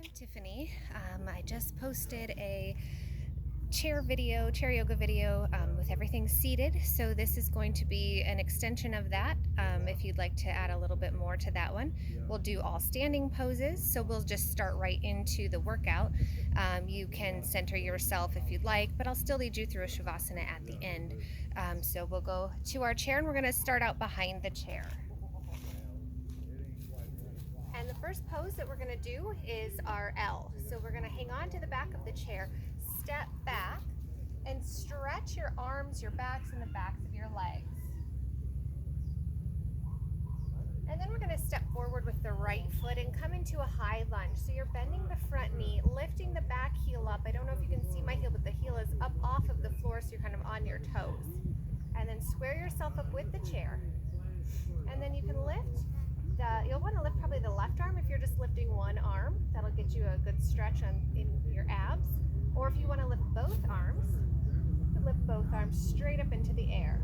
I'm Tiffany. I just posted a chair yoga video with everything seated. So this is going to be an extension of that. If you'd like to add a little bit more to that one, we'll do all standing poses. So we'll just start right into the workout. You can center yourself if you'd like, but I'll still lead you through a Shavasana at the end. So we'll go to our chair and we're going to start out behind the chair. And the first pose that we're going to do is our L. So we're going to hang on to the back of the chair, step back, and stretch your arms, your backs, and the backs of your legs. And then we're going to step forward with the right foot and come into a high lunge. So you're bending the front knee, lifting the back heel up. I don't know if you can see my heel, but the heel is up off of the floor, so you're kind of on your toes. And then square yourself up with the chair. And then you can lift. You'll want to lift probably the left arm if you're just lifting one arm. That'll get you a good stretch in your abs. Or if you want to lift both arms, lift both arms straight up into the air.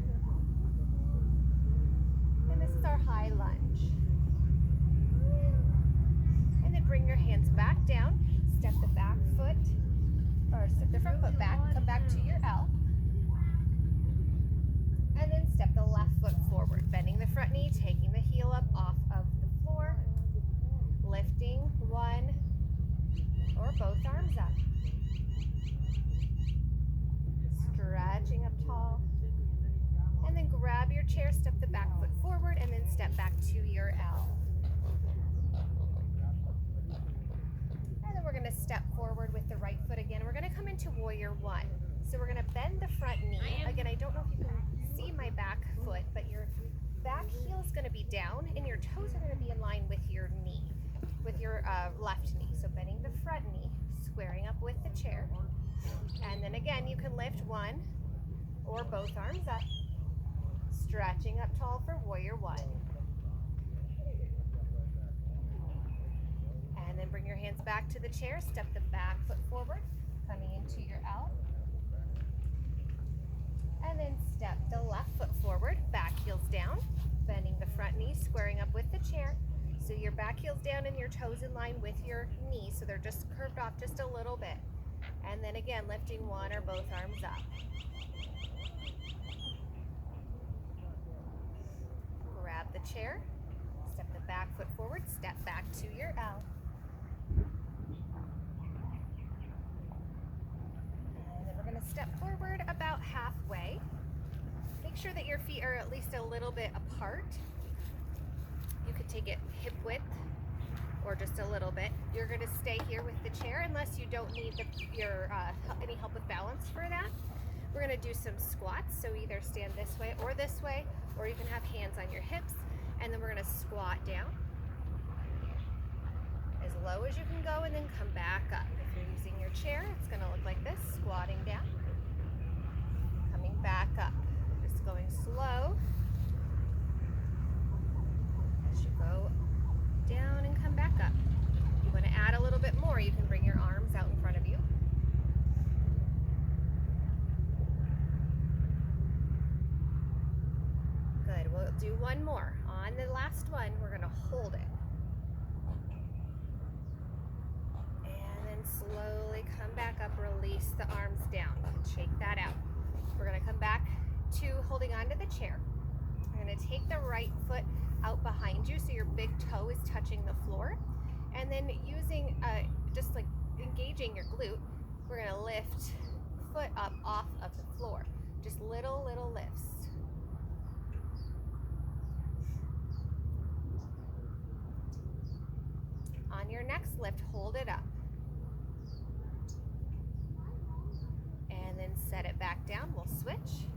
And this is our high lunge. And then bring your hands back down. Step the back foot, or step the front foot back. Come back to your L. And then step the left foot forward, bending the front knee, taking the heel up off of the floor, lifting one or both arms up, stretching up tall, and then grab your chair, step the back foot forward, and then step back to your L. And then we're going to step forward with the right foot again. We're going to come into warrior one. So we're going to bend the front knee. Again, I don't know if you can see my back foot, but your back heel is going to be down and your toes are going to be in line with your knee, with your left knee. So bending the front knee, squaring up with the chair. And then again, you can lift one or both arms up, stretching up tall for warrior one. And then bring your hands back to the chair, step the back foot forward, coming into your L. And then step the left foot forward, back heels down, bending the front knee, squaring up with the chair. So your back heel's down and your toes in line with your knee, so they're just curved off just a little bit. And then again, lifting one or both arms up. Grab the chair, step the back foot forward, step back to your L. Step forward about halfway. Make sure that your feet are at least a little bit apart. You could take it hip width or just a little bit. You're going to stay here with the chair unless you don't need any help with balance for that. We're going to do some squats, so either stand this way, or you can have hands on your hips, and then we're going to squat down as low as you can go and then come back up. If you're using your chair, it's going to look like this, squatting down, coming back up, just going slow as you go down and come back up. If you want to add a little bit more, you can bring your arms out in front of you. Good, we'll do one more. On the last one, we're going to hold it. Slowly come back up, release the arms down, shake that out. We're going to come back to holding onto the chair. We're going to take the right foot out behind you so your big toe is touching the floor. And then using, just like engaging your glute, we're going to lift foot up off of the floor. Just little lifts. On your next lift, hold it up. And then set it back down. We'll switch.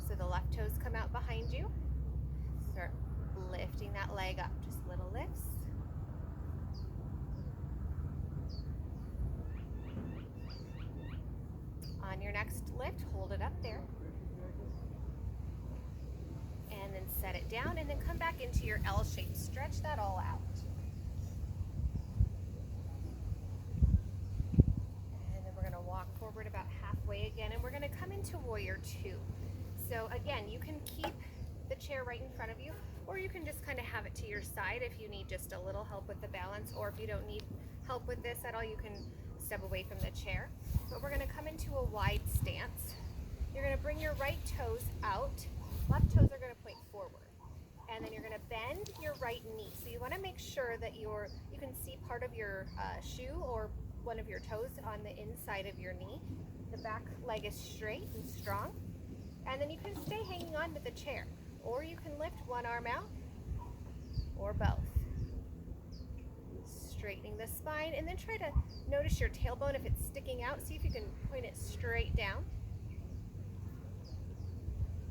So the left toes come out behind you. Start lifting that leg up. Just little lifts. On your next lift, hold it up there. And then set it down and then come back into your L shape. Stretch that all out. Forward about halfway again, and we're going to come into warrior two. So again, you can keep the chair right in front of you, or you can just kind of have it to your side if you need just a little help with the balance, or if you don't need help with this at all, you can step away from the chair. But we're going to come into a wide stance. You're going to bring your right toes out, left toes are going to point forward, and then you're going to bend your right knee. So you want to make sure that you can see part of your shoe or one of your toes on the inside of your knee. The back leg is straight and strong, and then you can stay hanging on to the chair, or you can lift one arm out, or both. Straightening the spine, and then try to notice your tailbone if it's sticking out. See if you can point it straight down.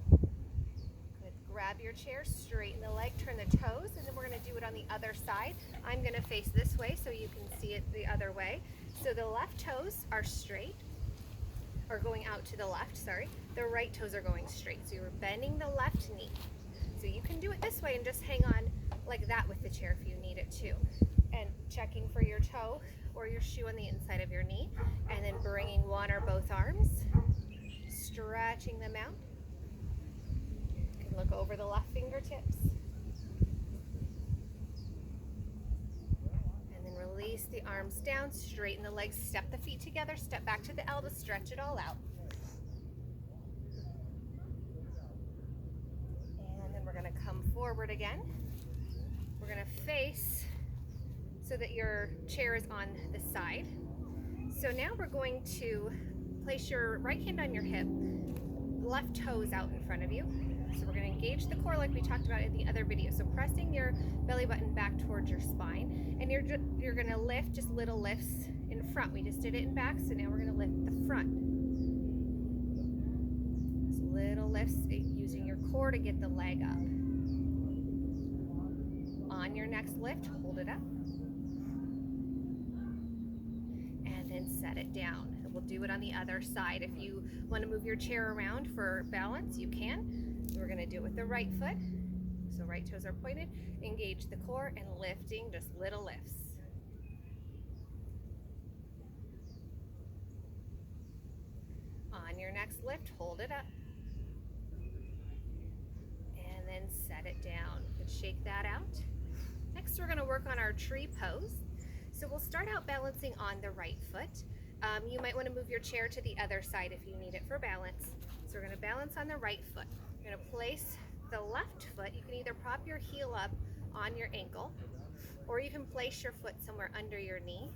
Good. Grab your chair, straighten the leg, turn the toes, and then we're going to do it on the other side. I'm going to face this way so you can see it the other way. So the left toes are straight, or going out to the left, sorry. The right toes are going straight. So you're bending the left knee. So you can do it this way and just hang on like that with the chair if you need it to. And checking for your toe or your shoe on the inside of your knee, and then bringing one or both arms, stretching them out. You can look over the left fingertips, and then release the arms down, straighten the legs, step the feet together, step back to the elbows, stretch it all out. And then we're going to come forward again. We're going to face so that your chair is on the side. So now we're going to place your right hand on your hip, left toes out in front of you. So we're going to engage the core like we talked about in the other video. So pressing your belly button back towards your spine, and you're going to lift just little lifts in front. We just did it in back, so now we're going to lift the front. Just little lifts using your core to get the leg up. On your next lift, hold it up. And set it down. And we'll do it on the other side. If you want to move your chair around for balance, you can. We're going to do it with the right foot. So right toes are pointed. Engage the core and lifting just little lifts. On your next lift, hold it up. And then set it down. And shake that out. Next, we're going to work on our tree pose. So we'll start out balancing on the right foot. You might want to move your chair to the other side if you need it for balance. So we're going to balance on the right foot. You're going to place the left foot. You can either prop your heel up on your ankle, or you can place your foot somewhere under your knee,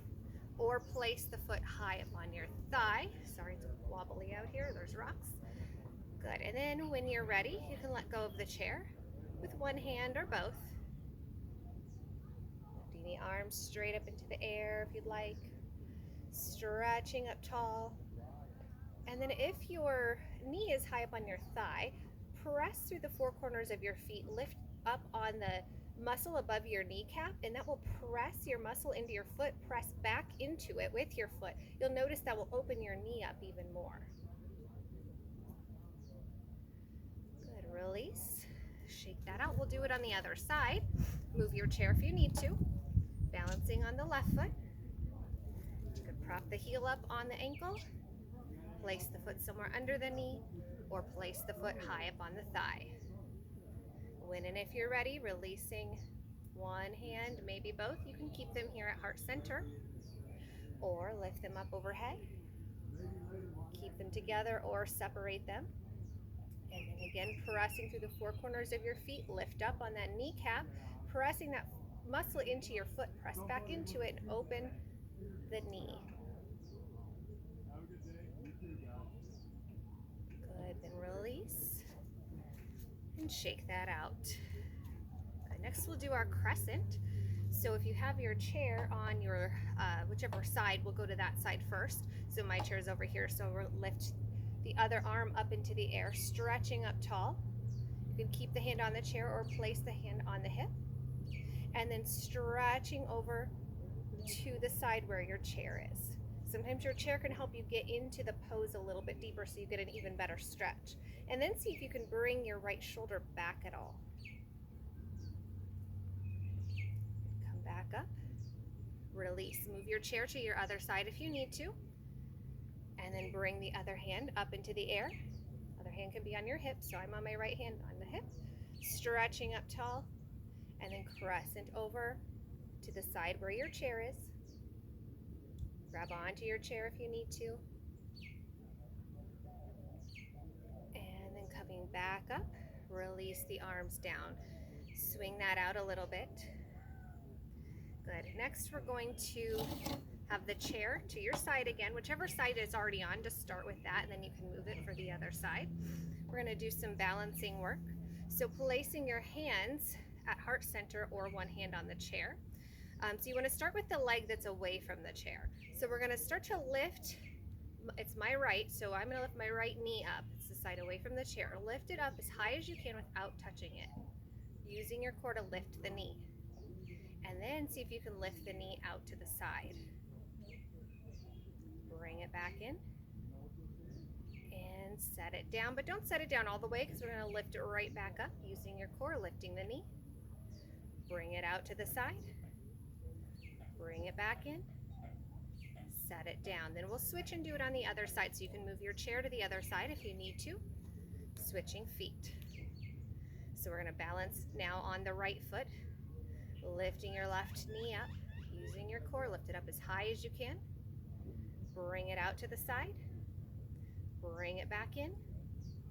or place the foot high up on your thigh. Sorry, it's wobbly out here. There's rocks. Good. And then when you're ready, you can let go of the chair with one hand or both. The arms straight up into the air if you'd like, stretching up tall. And then if your knee is high up on your thigh, press through the four corners of your feet, lift up on the muscle above your kneecap, and that will press your muscle into your foot, press back into it with your foot. You'll notice that will open your knee up even more. Good, release, shake that out. We'll do it on the other side. Move your chair if you need to. Balancing on the left foot. You can prop the heel up on the ankle, place the foot somewhere under the knee, or place the foot high up on the thigh. When and if you're ready, releasing one hand, maybe both. You can keep them here at heart center, or lift them up overhead. Keep them together or separate them. And then again, pressing through the four corners of your feet, lift up on that kneecap, pressing that muscle into your foot, press back into it and open the knee. Good, then release and shake that out. Good. Next we'll do our crescent. So if you have your chair on your whichever side, we'll go to that side first. So my chair is over here, so we'll lift the other arm up into the air, stretching up tall. You can keep the hand on the chair or place the hand on the hip. And then stretching over to the side where your chair is. Sometimes your chair can help you get into the pose a little bit deeper so you get an even better stretch. And then see if you can bring your right shoulder back at all. Come back up. Release. Move your chair to your other side if you need to. And then bring the other hand up into the air. Other hand can be on your hip, so I'm on my right hand on the hip. Stretching up tall, and then crescent over to the side where your chair is. Grab onto your chair if you need to. And then coming back up, release the arms down. Swing that out a little bit. Good. Next, we're going to have the chair to your side again, whichever side it's already on, just start with that, and then you can move it for the other side. We're going to do some balancing work. So placing your hands at heart center or one hand on the chair. So you want to start with the leg that's away from the chair. So we're going to start to lift. It's my right, so I'm going to lift my right knee up. It's the side away from the chair. Lift it up as high as you can without touching it, using your core to lift the knee. And then see if you can lift the knee out to the side. Bring it back in and set it down, but don't set it down all the way because we're going to lift it right back up using your core, lifting the knee. Bring it out to the side. Bring it back in. Set it down. Then we'll switch and do it on the other side, so you can move your chair to the other side if you need to. Switching feet. So we're going to balance now on the right foot, lifting your left knee up, using your core. Lift it up as high as you can. Bring it out to the side. Bring it back in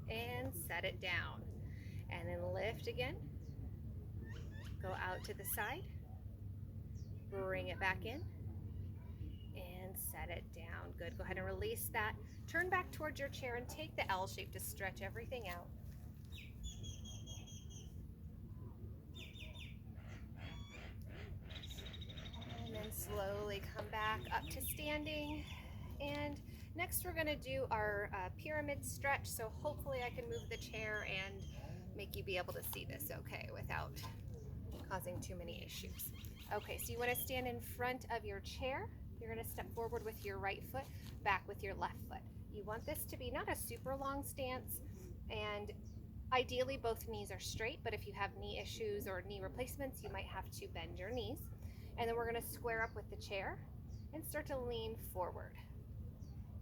and set it down. And then lift again. Go out to the side. Bring it back in and set it down. Good. Go ahead and release that. Turn back towards your chair and take the L shape to stretch everything out. And then slowly come back up to standing. And next we're going to do our pyramid stretch. So hopefully I can move the chair and make you be able to see this okay without causing too many issues. Okay, so you want to stand in front of your chair. You're going to step forward with your right foot, back with your left foot. You want this to be not a super long stance, and ideally both knees are straight, but if you have knee issues or knee replacements, you might have to bend your knees. And then we're going to square up with the chair and start to lean forward.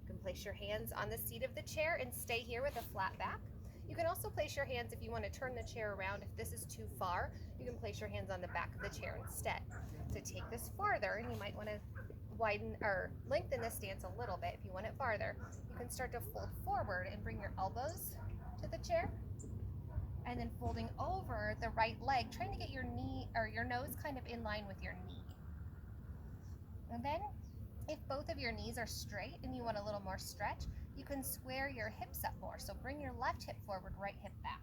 You can place your hands on the seat of the chair and stay here with a flat back. You can also place your hands if you want to turn the chair around. If this is too far, you can place your hands on the back of the chair instead. To take this farther, and you might want to widen or lengthen the stance a little bit if you want it farther, you can start to fold forward and bring your elbows to the chair, and then folding over the right leg, trying to get your knee or your nose kind of in line with your knee. And then if both of your knees are straight and you want a little more stretch, you can square your hips up more. So bring your left hip forward, right hip back.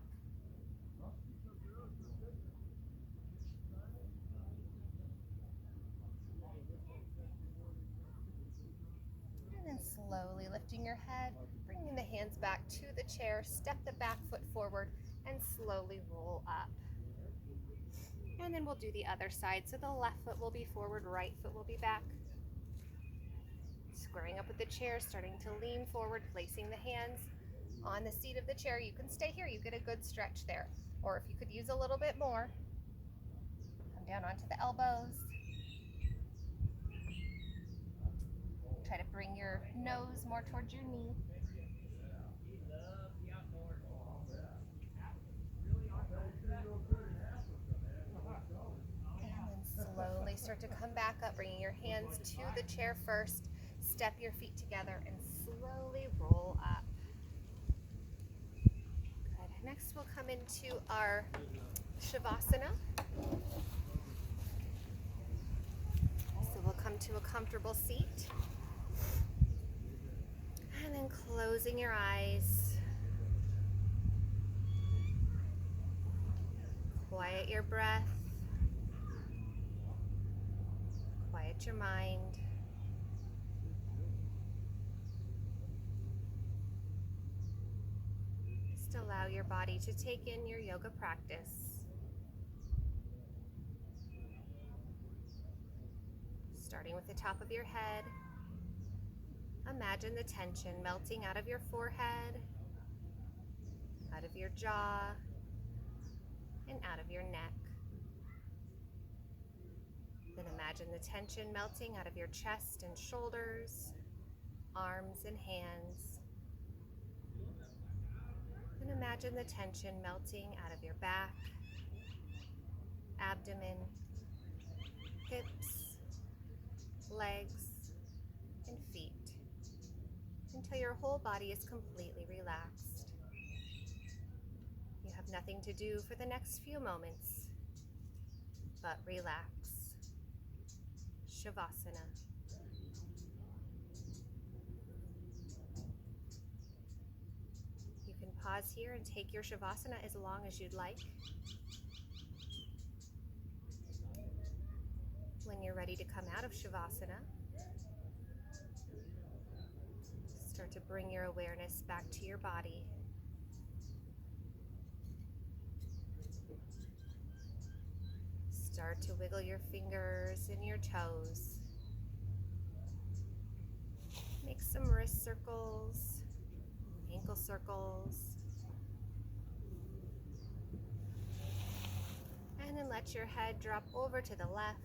And then slowly lifting your head, bringing the hands back to the chair, step the back foot forward and slowly roll up. And then we'll do the other side. So the left foot will be forward, right foot will be back. Squaring up with the chair, starting to lean forward, placing the hands on the seat of the chair. You can stay here, you get a good stretch there. Or if you could use a little bit more, come down onto the elbows. Try to bring your nose more towards your knee. And then slowly start to come back up, bringing your hands to the chair first. Step your feet together and slowly roll up. Good. Next we'll come into our Shavasana. So we'll come to a comfortable seat. And then closing your eyes. Quiet your breath. Quiet your mind. Allow your body to take in your yoga practice. Starting with the top of your head, imagine the tension melting out of your forehead, out of your jaw, and out of your neck. Then imagine the tension melting out of your chest and shoulders, arms and hands. And imagine the tension melting out of your back, abdomen, hips, legs, and feet, until your whole body is completely relaxed. You have nothing to do for the next few moments but relax. Shavasana. You can pause here and take your Shavasana as long as you'd like. When you're ready to come out of Shavasana, start to bring your awareness back to your body. Start to wiggle your fingers and your toes. Make some wrist circles, ankle circles. And then let your head drop over to the left.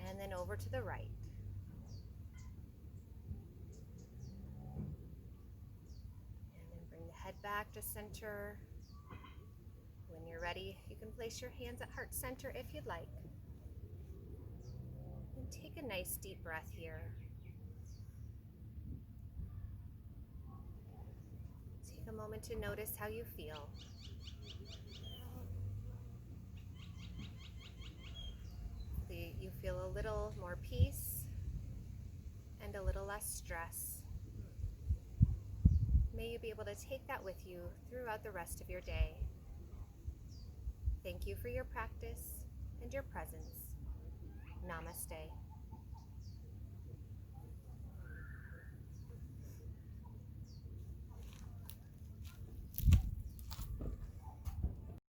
And then over to the right. And then bring the head back to center. When you're ready, you can place your hands at heart center if you'd like. And take a nice deep breath here. Take a moment to notice how you feel. You feel a little more peace and a little less stress. May you be able to take that with you throughout the rest of your day. Thank you for your practice and your presence. Namaste.